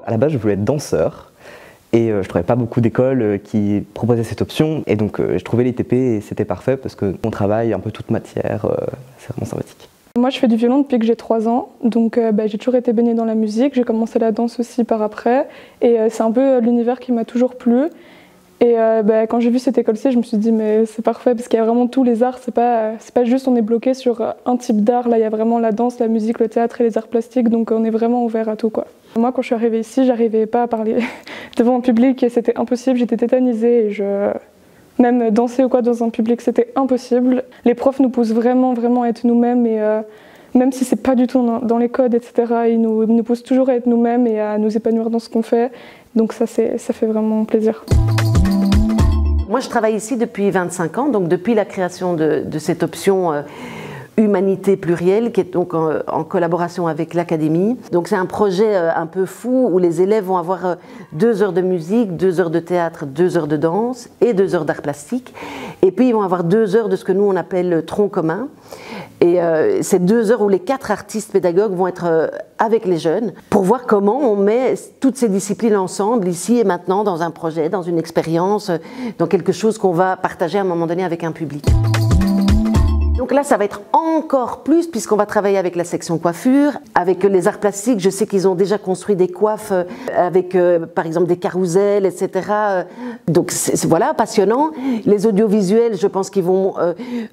À la base, je voulais être danseur et je trouvais pas beaucoup d'écoles qui proposaient cette option. Et donc, je trouvais l'ITP et c'était parfait parce que on travaille un peu toute matière, c'est vraiment sympathique. Moi, je fais du violon depuis que j'ai 3 ans, donc j'ai toujours été baignée dans la musique. J'ai commencé la danse aussi par après, et c'est un peu l'univers qui m'a toujours plu. Et quand j'ai vu cette école-ci, je me suis dit mais c'est parfait parce qu'il y a vraiment tous les arts. C'est pas juste on est bloqué sur un type d'art. Là, il y a vraiment la danse, la musique, le théâtre et les arts plastiques, donc on est vraiment ouvert à tout, quoi. Moi, quand je suis arrivée ici, j'arrivais pas à parler devant un public et c'était impossible. J'étais tétanisée et même danser ou quoi dans un public, c'était impossible. Les profs nous poussent vraiment à être nous-mêmes et même si c'est pas du tout dans les codes, etc., ils nous poussent toujours à être nous-mêmes et à nous épanouir dans ce qu'on fait. Donc ça fait vraiment plaisir. Moi, je travaille ici depuis 25 ans, donc depuis la création de cette option Humanité plurielle, qui est donc en collaboration avec l'Académie. Donc c'est un projet un peu fou où les élèves vont avoir 2 heures de musique, 2 heures de théâtre, 2 heures de danse et 2 heures d'art plastique. Et puis ils vont avoir 2 heures de ce que nous on appelle tronc commun. Et c'est 2 heures où les 4 artistes pédagogues vont être avec les jeunes pour voir comment on met toutes ces disciplines ensemble, ici et maintenant, dans un projet, dans une expérience, dans quelque chose qu'on va partager à un moment donné avec un public. Donc là, ça va être encore plus puisqu'on va travailler avec la section coiffure, avec les arts plastiques. Je sais qu'ils ont déjà construit des coiffes avec, par exemple, des carousels, etc. Donc voilà, passionnant. Les audiovisuels, je pense qu'ils vont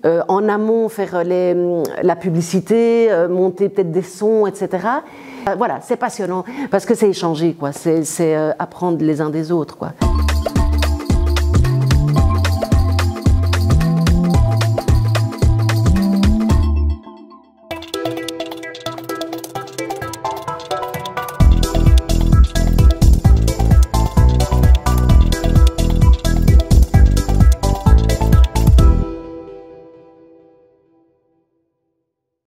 en amont faire la publicité, monter peut-être des sons, etc. Voilà, c'est passionnant parce que c'est échanger, quoi. C'est apprendre les uns des autres, quoi.